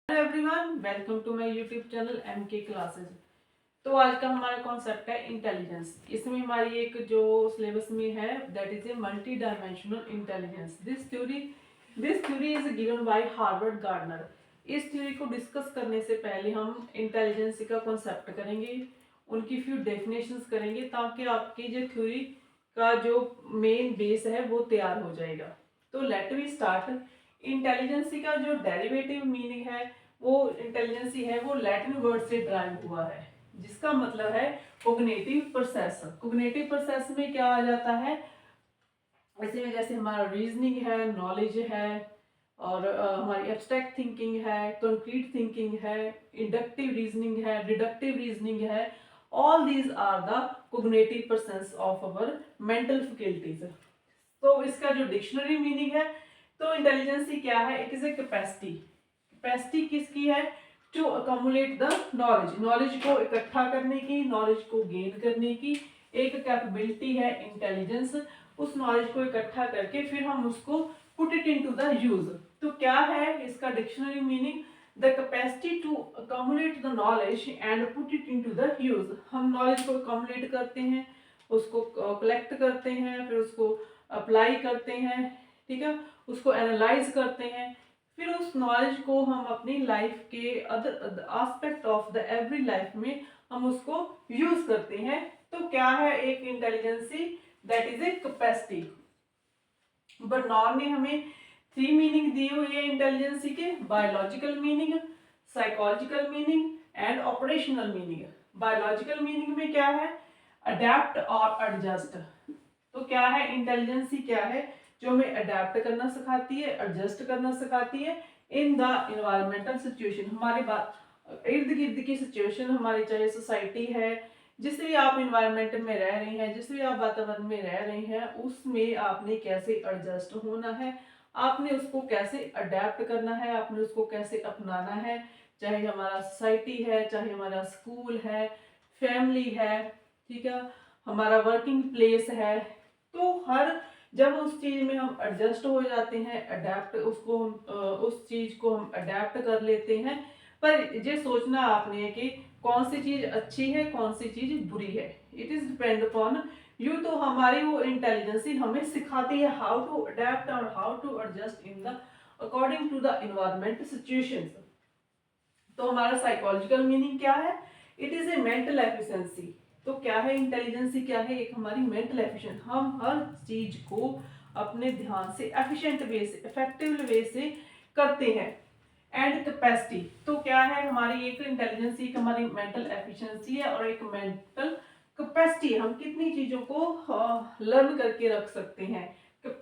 Hello everyone, welcome to my YouTube channel MK classes. तो आज का हमारा कॉन्सेप्ट है इंटेलिजेंस। इसमें हमारी एक जो सिलेबस में है that is a multi dimensional intelligence. This theory is given by Harvard gardener. इस थ्योरी को डिस्कस करने से पहले हम इंटेलिजेंस का कॉन्सेप्ट करेंगे, उनकी फ्यू डेफिनेशंस करेंगे ताकि आपकी जो थ्योरी का जो मेन बेस है वो तैयार हो जाएगा। तो लेट वी स्टार्ट। इंटेलिजेंसी का जो डेरिवेटिव मीनिंग है वो इंटेलिजेंसी है वो लैटिन वर्ड से ड्राइव हुआ है, जिसका मतलब है कोग्निटिव प्रोसेस। कोग्निटिव प्रोसेस में क्या आ जाता है, ऐसे में जैसे हमारा रीजनिंग है, नॉलेज है, और हमारी एब्स्ट्रैक्ट थिंकिंग है, कंक्रीट थिंकिंग है, इंडक्टिव रीजनिंग है, डिडक्टिव रीजनिंग है। All these are the cognitive process of our mental faculties. तो इसका जो डिक्शनरी मीनिंग है, तो इंटेलिजेंसी क्या है? It is a capacity. Capacity किसकी है? To accumulate the knowledge. Knowledge को इकट्ठा करने की, नॉलेज को गेन करने की एक कैपेबिलिटी है इंटेलिजेंस। उस नॉलेज को इकट्ठा करके फिर हम उसको put it into the use. तो क्या है इसका dictionary meaning? The capacity to accumulate the knowledge and put it into the use. हम नॉलेज को अकोमुलेट करते हैं, उसको कलेक्ट करते हैं, फिर उसको अप्लाई करते हैं, ठीक है, उसको एनालाइज करते हैं, फिर उस नॉलेज को हम अपनी लाइफ के other aspect of the every life में हम उसको यूज करते हैं। तो क्या है एक intelligency? That is a capacity. But नॉर ने हमें थ्री मीनिंग दिए हुए हैं इंटेलिजेंसी के: biological meaning, psychological meaning and operational meaning. Biological meaning में क्या है? अडेप्ट और एडजस्ट। तो क्या है इंटेलिजेंसी? क्या है जो हमें अडेप्ट करना सिखाती है, एडजस्ट करना सिखाती है इन द इन्वायरमेंटल सिचुएशन। हमारे इर्द गिर्द की सिचुएशन, हमारी चाहे सोसाइटी है, जिस भी आप इन्वायरमेंट में रह रही हैं, जिस भी आप वातावरण में रह रही हैं, उसमें आपने कैसे एडजस्ट होना है, आपने उसको कैसे अडेप्ट करना है, आपने उसको कैसे अपनाना है। चाहे हमारा सोसाइटी है, चाहे हमारा स्कूल है, फैमिली है, ठीक है, हमारा वर्किंग प्लेस है। तो हर जब उस चीज में हम एडजस्ट हो जाते हैं, अडेप्ट उसको हम उस चीज को हम अडेप्ट कर लेते हैं। पर ये सोचना आपने है कि कौन सी चीज अच्छी है, कौन सी चीज बुरी है। It is depend upon you. तो हमारी वो इंटेलिजेंसी हमें सिखाती है हाउ टू अडेप्ट और how to adjust in the according to the environment situations. तो हमारा साइकोलॉजिकल मीनिंग क्या है? It is a mental efficiency. तो क्या है इंटेलिजेंसी? क्या है? एक हमारी मेंटल एफिशिएंसी। हम हर चीज को अपने ध्यान से एफिशिएंट वे से, इफेक्टिव वे से करते हैं। एंड कैपेसिटी, तो क्या है हमारी एक इंटेलिजेंसी? एक हमारी मेंटल एफिशिएंसी है और एक मेंटल कैपेसिटी। हम कितनी चीजों को लर्न करके रख सकते हैं।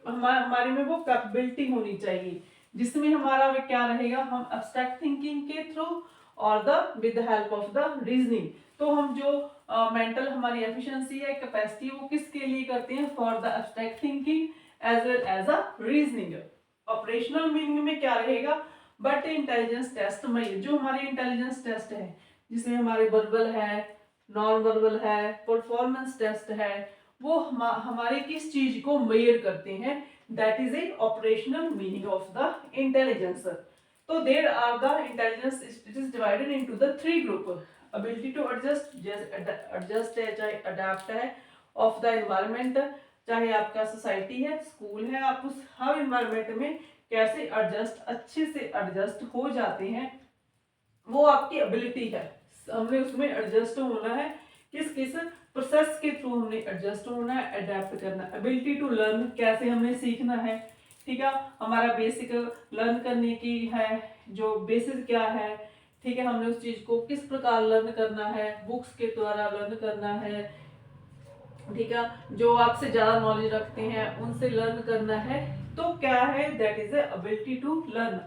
हमारे में वो कैपेबिलिटी होनी चाहिए, जिसमें हमारा वे क्या रहेगा, हम एब्स्ट्रैक्ट थिंकिंग के थ्रू और the with the help of the reasoning. तो हम जो मेंटल हमारी एफिशिएंसी है, कैपेसिटी, वो किसके लिए करते हैं? For the abstract thinking as well as a reasoning. Operational meaning में क्या रहेगा? बट इंटेलिजेंस टेस्ट में जो हमारे इंटेलिजेंस टेस्ट है, जिसमें हमारे वर्बल है, नॉन वर्बल है, परफॉर्मेंस टेस्ट है, वो हमारे किस चीज को मेजर करते हैं? That is a operational meaning of the intelligence. तो there are the intelligence, it is divided into the three group: ability to adjust, जैसे एडजस्ट है, चाहे अडेप्ट है, ऑफ द एनवायरमेंट, चाहे आपका सोसाइटी है, स्कूल है, आप उस हर एनवायरमेंट में कैसे एडजस्ट, अच्छे से एडजस्ट हो जाते हैं, वो आपकी एबिलिटी है। हमने उसमें एडजस्ट होना है, किस किस प्रोसेस के थ्रू हमने एडजस्ट होना है, अडेप्ट करना। एबिलिटी टू लर्न, कैसे हमने सीखना है, ठीक है, हमारा बेसिक लर्न करने की है, जो बेसिस क्या है, ठीक है, हमने उस चीज को किस प्रकार लर्न करना है, बुक्स के द्वारा लर्न करना है, ठीक है, जो आपसे ज्यादा नॉलेज रखते हैं उनसे लर्न करना है। तो क्या है? That is ability to learn.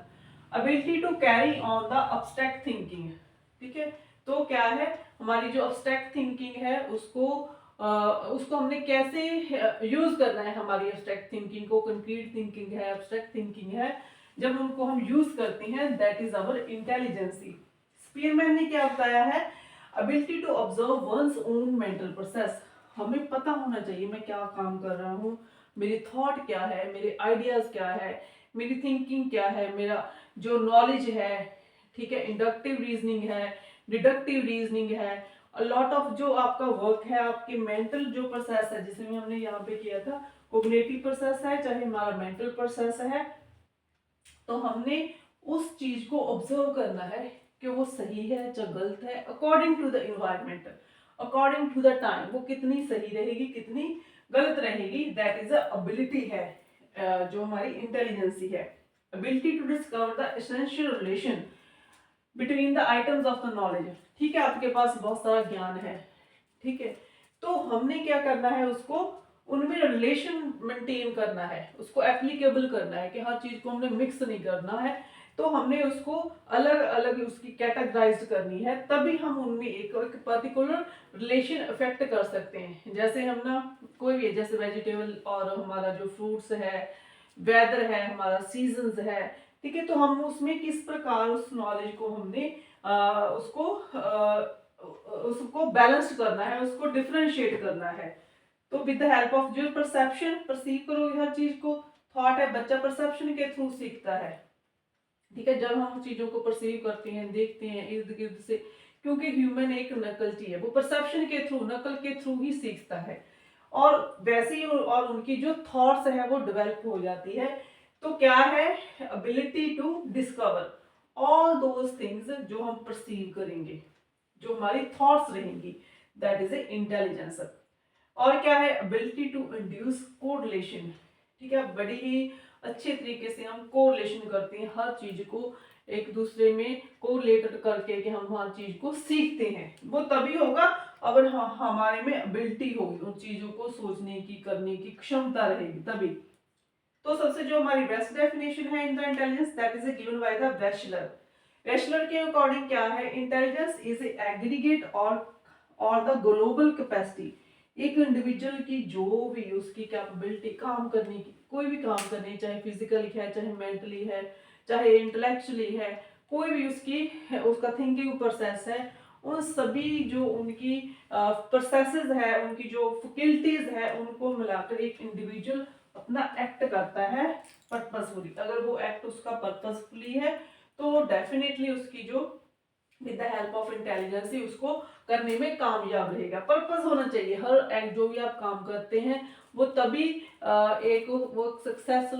Ability to carry on the abstract thinking, ठीक है। तो क्या है हमारी जो अब्स्ट्रैक्ट थिंकिंग है, उसको हमने कैसे यूज करना है। हमारी अब्स्ट्रैक्ट थिंकिंग को, कंक्रीट थिंकिंग है, अब्स्ट्रैक्ट थिंकिंग है, जब उनको हम यूज करते हैं, that is our intelligency. Spearman ने क्या बताया है? Ability to observe one's own mental process. हमें पता होना चाहिए मैं क्या काम कर रहा हूँ, मेरी थॉट क्या है, मेरे आइडियाज क्या है, मेरी थिंकिंग क्या है, मेरा जो नॉलेज है, ठीक है, इंडक्टिव रीजनिंग है, डिडक्टिव रीजनिंग है, लॉट ऑफ जो आपका वर्क है, आपके मेंटल जो प्रोसेस है, जिसमें हमने यहाँ पे किया था कोग्निटिव प्रोसेस है, चाहे हमारा मेंटल प्रोसेस है, तो हमने उस चीज को ऑब्जर्व करना है कि वो सही है या गलत है, according to the environment, according to the time, वो कितनी सही रहेगी कितनी गलत रहेगी। दैट इज अ एबिलिटी है, जो हमारी इंटेलिजेंसी है। Ability to discover the essential relation between the items of the knowledge. ठीक है, आपके पास बहुत सारा ज्ञान है, ठीक है, तो हमने क्या करना है, उसको उनमें रिलेशन मेंटेन करना है, उसको एप्लीकेबल करना है कि हर चीज को हमने मिक्स नहीं करना है, तो हमने उसको अलग अलग उसकी कैटेगराइज करनी है, तभी हम उनमें एक पर्टिकुलर रिलेशन इफेक्ट कर सकते हैं। जैसे हम ना कोई भी, जैसे वेजिटेबल और हमारा जो फ्रूट्स है, वेदर है, हमारा सीजन्स है, ठीक है, तो हम उसमें किस प्रकार उस नॉलेज को हमने उसको बैलेंस करना है, उसको डिफरेंशिएट करना है। तो विद द हेल्प ऑफ जो परसेप्शन, परसीव करोगे हर चीज को, थॉट है, बच्चा परसेप्शन के थ्रू सीखता है, ठीक है, जब हम चीजों को परसीव करते हैं, देखते हैं इर्द गिर्द से, क्योंकि ह्यूमन एक नकलची है, वो परसेप्शन के थ्रू, नकल के थ्रू ही सीखता है, और वैसे ही और उनकी जो थॉट्स है वो डेवलप हो जाती है। तो क्या है, ability to discover all those things जो हम परसीव करेंगे, जो हमारी थॉट्स रहेंगी, दैट इज ए इंटेलिजेंस। और क्या है, एबिलिटी टू इंड्यूस कोरिलेशन, ठीक है, बड़ी ही अच्छे तरीके से हम कोरिलेशन करते हैं, हर चीज को एक दूसरे में कोरिलेट करके कि हम हर चीज को सीखते हैं। वो तभी होगा अगर हमारे में एबिलिटी होगी, उन चीजों को सोचने की, करने की क्षमता रहेगी तभी। तो सबसे जो हमारी बेस्ट डेफिनेशन है in the intelligence, that is given by the bachelor. Bachelor के अकॉर्डिंग क्या है, इंटेलिजेंस इज एग्रीगेट और द ग्लोबल कैपेसिटी, एक इंडिविजुअल की जो भी उसकी कैपेबिलिटी काम करने की, कोई भी काम करने, चाहे फिजिकली है, चाहे मेंटली है, चाहे इंटेलेक्चुअली है, कोई भी उसका थिंकिंग प्रोसेस है, उन सभी जो उनकी प्रोसेसेस है, उनकी जो फैकल्टीज है, उनको मिलाकर एक इंडिविजुअल अपना एक्ट करता है पर्पसफुली। अगर वो एक्ट उसका पर्पसफुली है तो डेफिनेटली उसकी जो with the help of intelligence ही उसको करने में कामयाब रहेगा। पर्पस होना चाहिए, हर एक्ट जो भी आप काम करते हैं वो तभी एक वो सक्सेस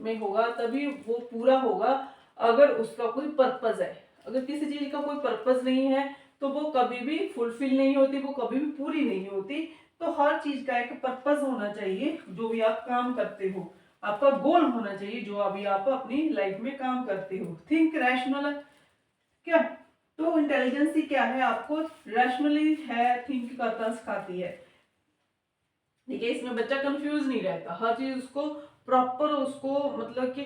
में होगा, तभी वो पूरा होगा अगर उसका कोई पर्पस है। अगर किसी चीज का कोई पर्पस नहीं है तो वो कभी भी फुलफिल नहीं होती, वो कभी भी पूरी नहीं होती। तो हर चीज का एक पर्पस होना चाहिए, जो भी आप काम करते हो आपका गोल होना चाहिए, जो अभी आप अपनी लाइफ में काम करते हो। थिंक रैशनल, क्या, तो इंटेलिजेंस ही क्या है, आपको रैशनली है थिंक करना सिखाती है। ठीक है, इसमें बच्चा कंफ्यूज नहीं रहता, हर चीज उसको प्रॉपर, उसको मतलब कि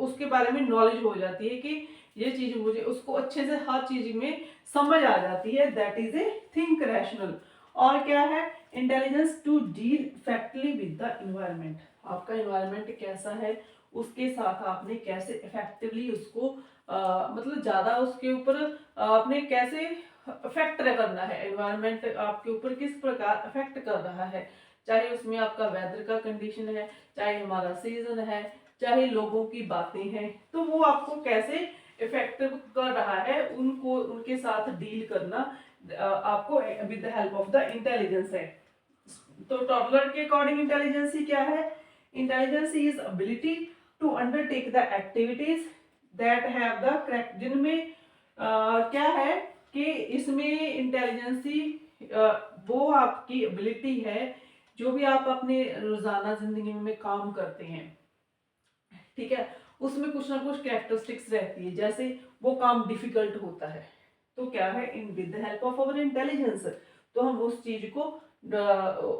उसके बारे में नॉलेज हो जाती है कि ये चीज मुझे, उसको अच्छे से हर चीज में समझ आ जाती है। That is a think rational. और क्या है, intelligence to deal effectively with the environment, आपका इन्वायरमेंट कैसा है, उसके साथ आपने कैसे इफेक्टिवली उसको मतलब ज्यादा उसके ऊपर आपने कैसे इफेक्ट करना है, एनवायरनमेंट आपके ऊपर किस प्रकार इफेक्ट कर रहा है, चाहे उसमें आपका वेदर का कंडीशन है, चाहे हमारा सीजन है, चाहे लोगों की बातें हैं, तो वो आपको कैसे इफेक्ट कर रहा है, उनको उनके साथ डील करना आपको with the help of the intelligence है। तो टॉडलर के अकॉर्डिंग इंटेलिजेंस क्या है, intelligence is ability to undertake the activities that have the correct, जिनमें क्या है कि इसमें इंटेलिजेंसी वो आपकी एबिलिटी है, जो भी आप अपने रोजाना जिंदगी में काम करते हैं, ठीक है, उसमें कुछ ना कुछ कैरेक्टरिस्टिक्स रहती है, जैसे वो काम डिफिकल्ट होता है, तो क्या है, in with the help of our intelligence, तो हम उस चीज को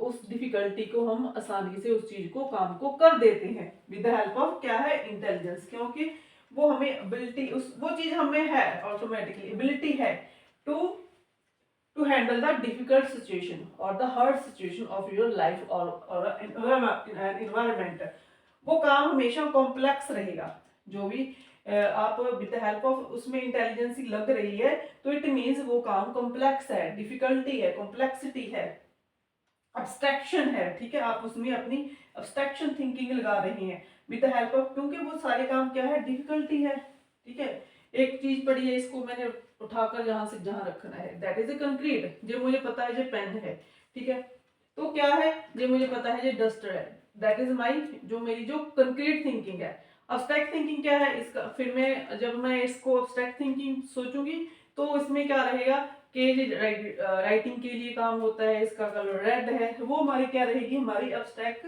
उस डिफिकल्टी को हम आसानी से उस चीज को काम को कर देते हैं विद द हेल्प ऑफ क्या है, इंटेलिजेंस, क्योंकि वो हमें एबिलिटी, उस वो चीज हमें है, ऑटोमेटिकली एबिलिटी है to handle the difficult situation और the hard situation of your life और एनवायरमेंट। वो काम हमेशा कॉम्प्लेक्स रहेगा, जो भी आप विद द हेल्प ऑफ उसमें इंटेलिजेंसी लग रही है, तो इट मीन्स वो काम कॉम्प्लेक्स है, डिफिकल्टी है, कॉम्प्लेक्सिटी है, अब्स्ट्रैक्शन है, ठीक है, आप उसमें अपनी अब्स्ट्रैक्शन थिंकिंग लगा रही हैं विद द हेल्प ऑफ, क्योंकि वो सारे काम क्या है, डिफिकल्टी है, ठीक है, एक चीज पड़ी है, इसको मैंने उठाकर जहां से जहां रखना है, दैट इज ए कंक्रीट। जो मुझे पता है जो पेन है, ठीक है। तो क्या है, जो मुझे पता है जो डस्टर है, दैट इज माई, जो मेरी जो कंक्रीट थिंकिंग है। अब्स्ट्रैक्ट थिंकिंग क्या है इसका, फिर मैं जब मैं इसको अब्स्ट्रैक्ट थिंकिंग सोचूंगी तो इसमें क्या रहेगा कि राइटिंग के लिए काम होता है, इसका कलर रेड है, वो हमारी क्या रहेगी, हमारी अब्स्ट्रैक्ट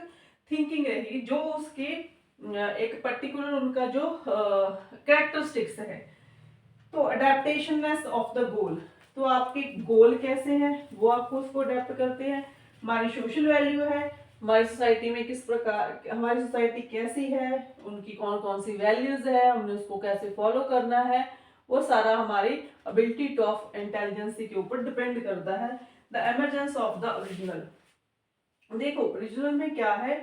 थिंकिंग रहेगी, जो उसके एक पर्टिकुलर उनका जो कैरेक्टरिस्टिक्स है। तो अडेप्टेशननेस ऑफ द गोल, तो आपके गोल कैसे हैं वो आपको उसको अडेप्ट करते हैं। हमारी सोशल वैल्यू है, हमारी सोसाइटी में किस प्रकार, हमारी सोसाइटी कैसी है, उनकी कौन कौन सी वैल्यूज है, हमने उसको कैसे फॉलो करना है, वो सारा हमारी एबिलिटी ऑफ इंटेलिजेंसी के ऊपर डिपेंड करता है। The emergence of the original, देखो ओरिजिनल में क्या है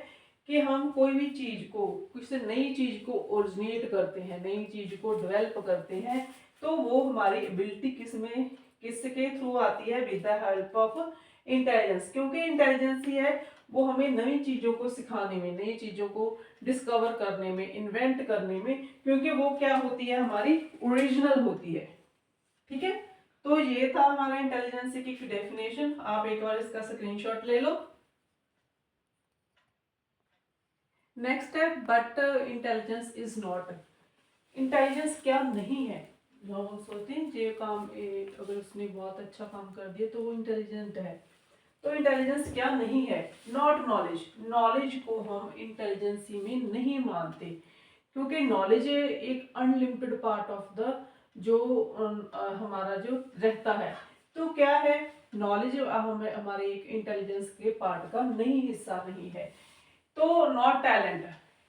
कि हम कोई भी चीज को, किसी नई चीज को ओरिजिनेट करते हैं, नई चीज को डेवलप करते हैं, तो वो हमारी एबिलिटी किसमें, किसके थ्रू आती है, with the help of intelligence. क्योंकि इंटेलिजेंस ही है वो हमें नई चीजों को सिखाने में, नई चीजों को डिस्कवर करने में, इन्वेंट करने में, क्योंकि वो क्या होती है, हमारी ओरिजिनल होती है। ठीक है, तो ये था हमारा इंटेलिजेंस की डेफिनेशन। आप एक बार इसका स्क्रीनशॉट ले लो। नेक्स्ट है, but intelligence is not, intelligence क्या नहीं है। जो हम सोचते हैं ये काम अगर उसने बहुत अच्छा काम कर दिया तो वो इंटेलिजेंट है, तो इंटेलिजेंस क्या नहीं है, नॉट नॉलेज, नॉलेज को हम इंटेलिजेंसी में नहीं मानते, क्योंकि नॉलेज एक अनलिमिटेड पार्ट ऑफ द जो हमारा जो रहता है। तो क्या है, नॉलेज हमारे एक इंटेलिजेंस के पार्ट का नहीं, हिस्सा नहीं है। तो नॉट टैलेंट,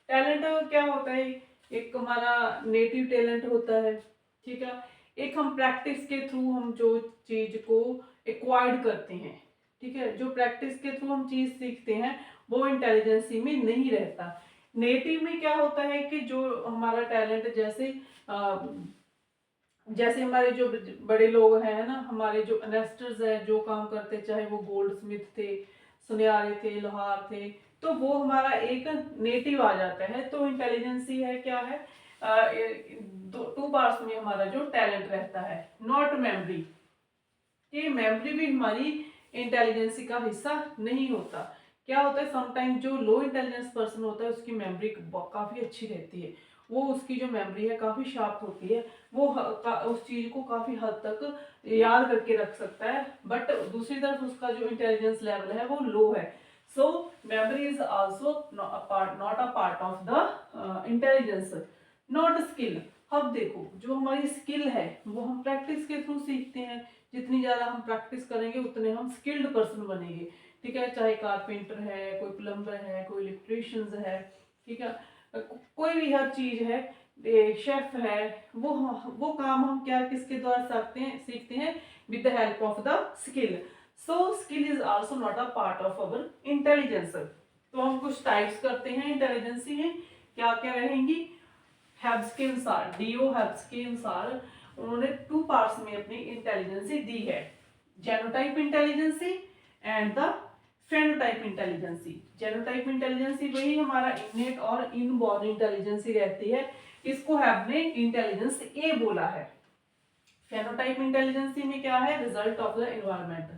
टैलेंट क्या होता है, एक हमारा नेटिव टैलेंट होता है, ठीक है। एक हम प्रैक्टिस के थ्रू हम जो चीज को एक्वायर्ड करते हैं, ठीक है, जो प्रैक्टिस के थ्रू हम चीज सीखते हैं, वो इंटेलिजेंसी में नहीं रहता। नेटिव में क्या होता है कि जो हमारा टैलेंट, जैसे जैसे हमारे जो बड़े लोग हैं ना, हमारे जो इन्वेस्टर्स हैं, जो काम करते, चाहे वो गोल्ड स्मिथ थे, सुनियारे थे, लोहार थे, तो वो हमारा एक नेटिव आ जाता है। तो इंटेलिजेंसी है क्या है, टू पार्ट्स में हमारा जो टैलेंट रहता है। नॉट मेमोरी, ये मेमोरी भी हमारी इंटेलिजेंसी का हिस्सा नहीं होता। क्या होता है, समटाइम जो लो इंटेलिजेंस पर्सन होता है उसकी मेमोरी काफी अच्छी रहती है, वो उसकी जो मेमोरी है काफी शार्प होती है, वो उस चीज को काफी हद तक याद करके रख सकता है। बट दूसरी तरफ उसका जो इंटेलिजेंस लेवल है वो लो है। So memory is also not a part of the intelligence. Not skill, अब देखो जो हमारी स्किल है वो हम प्रैक्टिस के थ्रू सीखते हैं, जितनी ज्यादा हम प्रैक्टिस करेंगे उतने हम स्किल्ड पर्सन बनेंगे, ठीक है। चाहे कारपेंटर है, कोई प्लम्बर है, कोई इलेक्ट्रीशियंस है, ठीक है, कोई भी हर चीज है, शेफ है, वो काम हम क्या किसके द्वारा सीखते हैं, with the help of the skill. So skill is also not a part of our intelligence. तो हम कुछ टाइप्स करते हैं इंटेलिजेंसी में, क्या क्या रहेंगी। हेब्स के अनुसार, डीओ हेब्स के अनुसार उन्होंने टू पार्ट्स में अपनी इंटेलिजेंसी दी है, genotype intelligency and the phenotype intelligency. Genotype intelligency वही हमारा इनेट और इनबॉर्न इंटेलिजेंसी रहती है, इसको हैब ने इंटेलिजेंस ए बोला है। फेनोटाइप इंटेलिजेंसी में क्या है, रिजल्ट ऑफ द एनवायरनमेंट,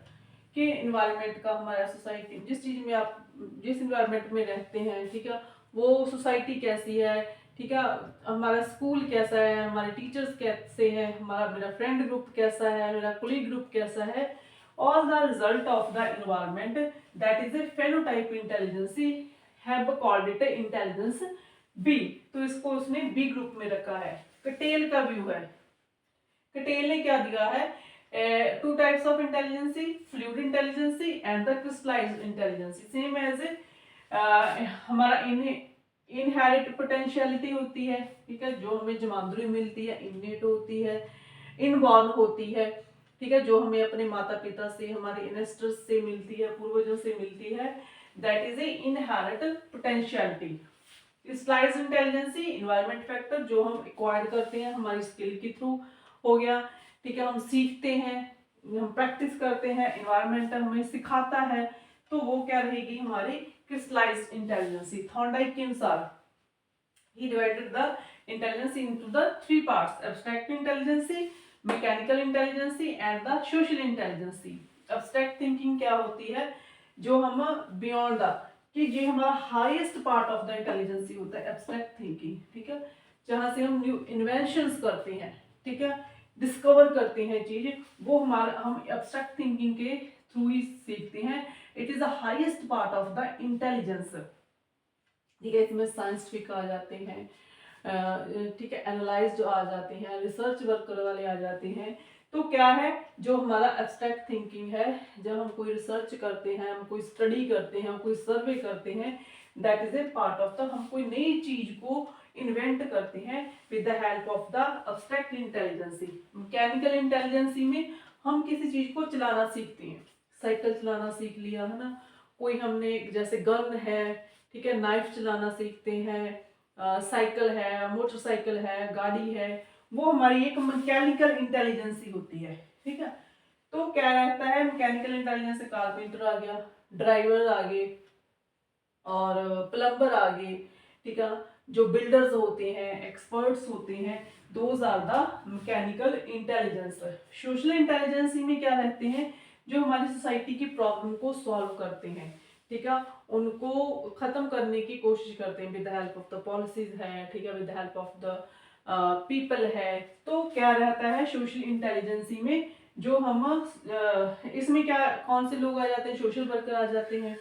कि एनवायरनमेंट का हमारा सोसाइटी, जिस चीज में आप जिस एनवायरनमेंट में रहते हैं, ठीक है, वो सोसाइटी कैसी है, ठीक है, हमारा स्कूल कैसा है, हमारे टीचर्स कैसे हैं, हमारा मेरा फ्रेंड ग्रुप कैसा है, मेरा कोलीग ग्रुप कैसा है, all the result of the environment, that is a phenotype intelligency, have called it intelligence B. तो इसको उसने बी ग्रुप में रखा है। कटेल का व्यू है, कटेल ने क्या दिया है, two types of intelligency, fluid intelligency and the crystallized intelligency. Same as हमारा इनहेरिट पोटेंशियलिटी होती है, ठीक है, जो हमें जमांदरुई मिलती है, इननेट होती है, इनबॉर्न होती है, ठीक है, जो हमें अपने माता पिता से, हमारे इन्वेस्टर्स से मिलती है, पूर्वजों से मिलती है, that is a inherit potentiality. स्लाइस इंटेलिजेंसी, इन्वायरमेंट फैक्टर, जो हम एक्वायर करते हैं हमारी स्किल के थ्रू हो गया, ठीक है, हम सीखते हैं, हम प्रैक्टिस करते हैं, इन्वायरमेंट हमें सिखाता है, तो वो क्या रहेगी हमारी क्रिस्टलाइज्ड इंटेलिजेंसी। थॉर्नडाइक के अनुसार he divided the intelligence into the three parts: abstract intelligence, mechanical intelligence and the social intelligence. abstract thinking क्या होती है, जो हम beyond the, कि ये हमारा highest part of the intelligency होता है एब्स्ट्रैक्ट थिंकिंग, ठीक है, जहां से हम न्यू इन्वेंशंस करते हैं, ठीक है, डिस्कवर करते हैं चीज, वो हमारा हम एब्स्ट्रैक्ट थिंकिंग के थ्रू ही सीखते हैं. It is the highest part of the intelligence, ठीक है. इसमें साइंटिफिक आ जाते हैं, ठीक है, एनालाइज जो आ जाते हैं, रिसर्च वर्क वाले आ जाते हैं. तो क्या है, जो हमारा एब्स्ट्रैक्ट थिंकिंग है, जब हम कोई रिसर्च करते हैं, हम कोई स्टडी करते हैं, हम कोई सर्वे करते हैं, that is a part of the, हम कोई नई चीज को इन्वेंट करते हैं with the help of the abstract intelligency. Mechanical intelligency में हम किसी चीज को चलाना सीखते हैं, साइकिल चलाना सीख लिया है ना, कोई हमने जैसे गन है, ठीक है, नाइफ चलाना सीखते हैं, साइकिल है, मोटरसाइकिल है, गाड़ी है, वो हमारी एक मैकेनिकल इंटेलिजेंसी होती है, ठीक है. तो क्या रहता है, मैकेनिकल इंटेलिजेंस से कारपेंटर आ गया, ड्राइवर आ गए और प्लम्बर आ गए, ठीक है, जो बिल्डर्स होते हैं, एक्सपर्ट्स होते हैं, those are the mechanical intelligence. Social intelligency में क्या रहते हैं, जो हमारी सोसाइटी की प्रॉब्लम को सॉल्व करते हैं, ठीक है, उनको खत्म करने की कोशिश करते हैं with the help of the policies है, ठीक है, with the help of the people है. तो क्या रहता है सोशल इंटेलिजेंसी में, जो हम इसमें क्या, कौन से लोग आ जाते हैं, सोशल वर्कर आ जाते हैं,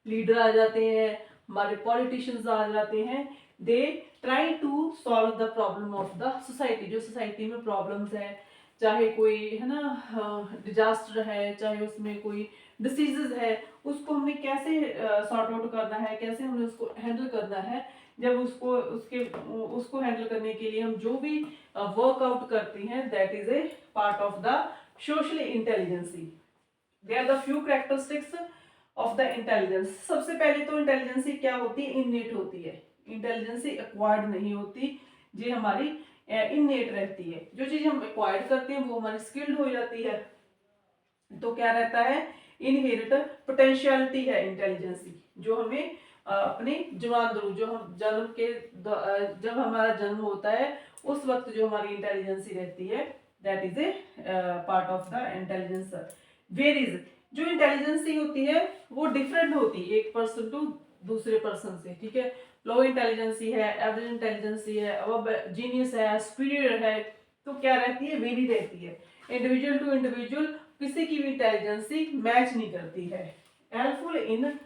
लीडर आ जाते हैं, हमारे पॉलिटिशियंस आ जाते हैं. They try to solve the problem of the society. जो सोसाइटी में प्रॉब्लम्स है, चाहे कोई है ना डिजास्टर है, चाहे उसमें कोई डिसीजेज है, उसको हमने कैसे सॉर्ट आउट करना है, कैसे हमने उसको हैंडल करना है. जब उसको हैंडल करने के लिए हम जो भी वर्कआउट करते हैं, that is a part of the social intelligence. They are the few characteristics of the intelligence. सबसे पहले तो इंटेलिजेंसी क्या होती है, इननेट होती है. इंटेलिजेंसी एक्वायर्ड नहीं होती, ये हमारी इननेट रहती है. जो चीज हम एक्वायर्ड करते हैं वो हमारी स्किल्ड हो जाती है. तो क्या रहता है, इनहेरिट पोटेंशियलिटी है इंटेलिजेंसी, जो हमें अपने जवान, जो हम जन्म के जब हमारा जन्म होता है उस वक्त जो हमारी इंटेलिजेंसी रहती है, that is a part of the intelligence. Varies, जो इंटेलिजेंसी होती है वो डिफरेंट होती है एक पर्सन टू दूसरे पर्सन से, ठीक है. लो इंटेलिजेंसी है, एवरेज इंटेलिजेंसी है, अब जीनियस है, सुपीरियर है. तो क्या रहती है, वेरी रहती है. इंडिविजुअल टू इंडिविजुअल किसी की भी इंटेलिजेंसी मैच नहीं करती है. Helpful in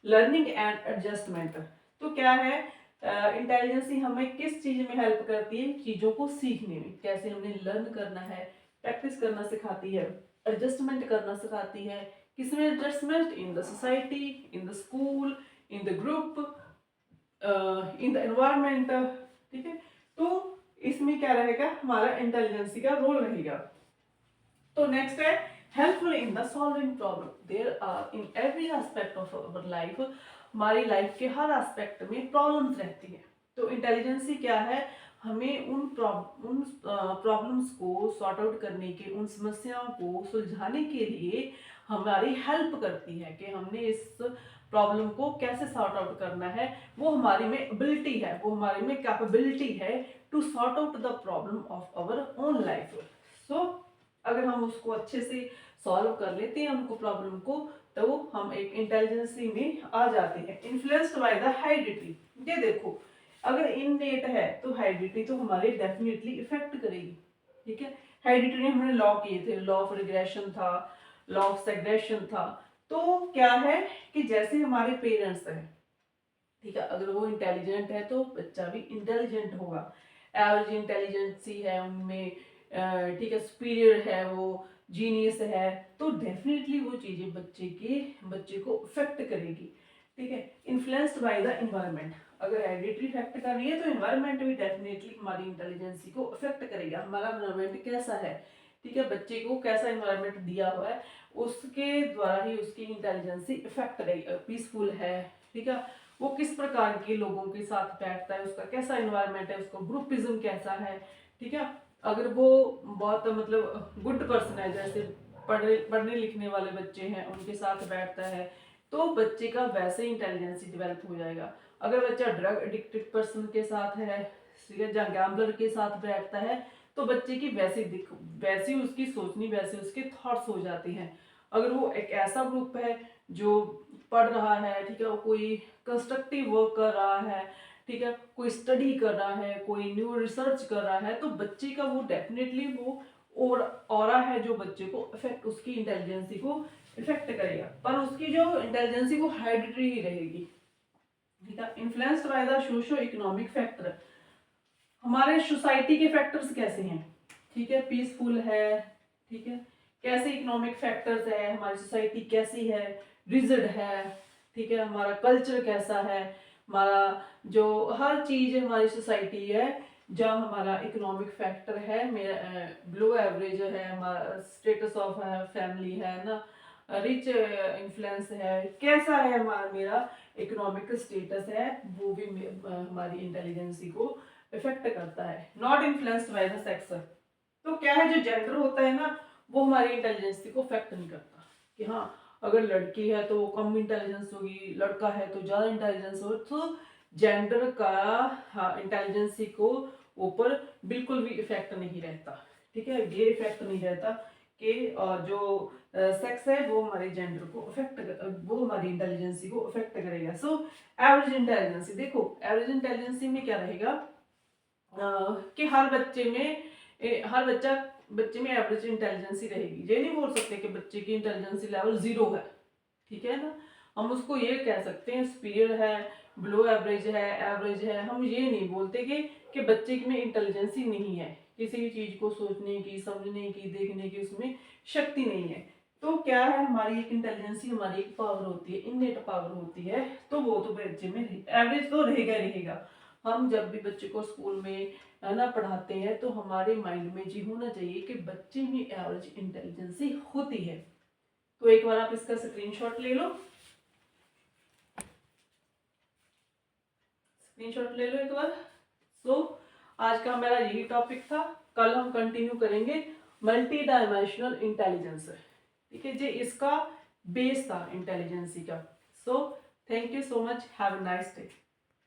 learning and adjustment. तो क्या है, इंटेलिजेंसी हमें किस चीज में हेल्प करती है, चीजों को सीखने में, कैसे हमने लर्न करना है, प्रैक्टिस करना सिखाती है, एडजस्टमेंट करना सिखाती है. किसमें adjustment, in the society, in the school, in the group, in the environment, ठीक है. तो इसमें क्या रहेगा, हमारा इंटेलिजेंसी का रोल रहेगा. तो नेक्स्ट है helpful in the solving problem. There are in every aspect of our life, हमारी लाइफ के हर एस्पेक्ट में प्रॉब्लम्स रहती है. तो इंटेलिजेंसी क्या है, हमें उन प्रॉब्लम्स को सॉर्ट आउट करने के, उन समस्याओं को सुलझाने के लिए हमारी हेल्प करती है कि हमने इस प्रॉब्लम को कैसे सॉर्ट आउट करना है. वो हमारी में एबिलिटी है, वो हमारी में कैपेबिलिटी है to sort out the problem of our own life. So अगर हम उसको अच्छे से सॉल्व कर लेते हैं उनको प्रॉब्लम को, तो हम एक इंटेलिजेंसी में आ जाते हैं. Influenced by the heredity. ये देखो, अगर इननेट है तो हेरिडिटी तो हमारे डेफिनेटली इफेक्ट करेगी, ठीक है. हेरिडिटी हमने लॉ किए थे, लॉ ऑफ रिग्रेशन था, लॉ ऑफ सेग्रेशन था. तो क्या है कि जैसे हमारे पेरेंट्स हैं, ठीक है, अगर वो इंटेलिजेंट है तो बच्चा भी इंटेलिजेंट होगा. एवरेज इंटेलिजेंसी है उनमें, ठीक है, सुपीरियर है, वो जीनियस है, तो डेफिनेटली वो चीजें बच्चे को इफेक्ट करेगी, ठीक है. Influenced by the environment. अगर हेरिडिटी इफेक्ट कर रही है तो एनवायरनमेंट भी डेफिनेटली हमारी इंटेलिजेंसी को इफेक्ट करेगा. हमारा एनवायरनमेंट कैसा है, ठीक है, बच्चे को कैसा एनवायरनमेंट दिया हुआ है, उसके द्वारा ही उसकी इंटेलिजेंसी इफेक्ट करेगी. पीसफुल है, ठीक है, वो किस प्रकार के लोगों के साथ बैठता है, उसका कैसा एनवायरनमेंट है, उसका ग्रुपिज्म कैसा है, ठीक है. अगर वो बहुत मतलब गुड पर्सन है, जैसे पढ़ने लिखने वाले बच्चे हैं, उनके साथ बैठता है, तो बच्चे का वैसे इंटेलिजेंसी डेवलप हो जाएगा. अगर बच्चा ड्रग एडिक्टेड पर्सन के साथ है, ठीक है, जहाँ गैम्बलर के साथ बैठता है तो बच्चे की वैसी उसकी सोचनी, वैसे उसके थॉट्स हो जाते हैं। अगर वो एक ऐसा ग्रुप है जो पढ़ रहा है, ठीक है, वो कोई कंस्ट्रक्टिव वर्क कर रहा है, ठीक है, कोई स्टडी कर रहा है, कोई न्यू रिसर्च कर रहा है, तो बच्चे का वो डेफिनेटली वो और ऑरा है जो बच्चे को इफेक्ट, उसकी इंटेलिजेंसी को इफेक्ट करेगा, पर उसकी जो इंटेलिजेंसी वो हाइड्रेटरी ही रहेगी। ठीक है, influenced by the socio economic factor, हमारे सोसाइटी के फैक्टर्स कैसे हैं, ठीक है, पीसफुल है, ठीक है, कैसे इकोनॉमिक फैक्टर्स है, हमारी सोसाइटी कैसी है, रिजिड है, ठीक है, हमारा कल्चर कैसा है, हमारा जो हर चीज हमारी सोसाइटी है, जहाँ हमारा इकोनॉमिक फैक्टर है, मेरा बिलो एवरेज है, हमारा स्टेटस ऑफ फैमिली है ना, रिच इन्फ्लुएंस है, कैसा है हमारा मेरा इकोनॉमिक स्टेटस है, वो भी हमारी इंटेलिजेंसी को इफेक्ट करता है। Not influenced by the sex, तो क्या है, जो जेंडर होता है ना, वो हमारी इंटेलिजेंसी को इफेक्ट नहीं करता कि हाँ अगर लड़की है तो वो कम इंटेलिजेंस होगी, लड़का है तो ज्यादा इंटेलिजेंस हो, तो जेंडर का हाँ इंटेलिजेंसी को ऊपर बिल्कुल भी इफेक्ट नहीं रहता। ठीक है, ये इफेक्ट नहीं रहता कि जो सेक्स है वो हमारे जेंडर को इफेक्ट, वो हमारी इंटेलिजेंसी को इफेक्ट करेगा। सो एवरेज इंटेलिजेंसी, देखो एवरेज इंटेलिजेंसी में क्या रहेगा कि हर बच्चे में एवरेज इंटेलिजेंसी रहेगी। ये नहीं बोल सकते कि बच्चे की इंटेलिजेंसी लेवल 0 है, ठीक है ना, हम उसको ये कह सकते हैं सुपीरियर है, बिलो एवरेज है, एवरेज है। हम ये नहीं बोलते कि बच्चे में इंटेलिजेंसी नहीं है, किसी भी चीज को सोचने की, समझने की, देखने की उसमें शक्ति नहीं है। तो क्या है, हमारी एक इंटेलिजेंसी, हमारी एक पावर होती है, इननेट पावर होती है, तो वो तो बच्चे में एवरेज तो रहेगा ही रहेगा। हम जब भी बच्चे को स्कूल में है ना पढ़ाते हैं तो हमारे माइंड में जी होना चाहिए कि बच्चे में एवरेज इंटेलिजेंसी होती है। तो एक बार आप इसका स्क्रीनशॉट ले लो, स्क्रीनशॉट ले लो एक बार। सो आज का मेरा यही टॉपिक था, कल हम कंटिन्यू करेंगे मल्टी डायमेंशनल इंटेलिजेंस। ठीक है जी, इसका बेस था इंटेलिजेंसी का। So thank you so much, have a nice day.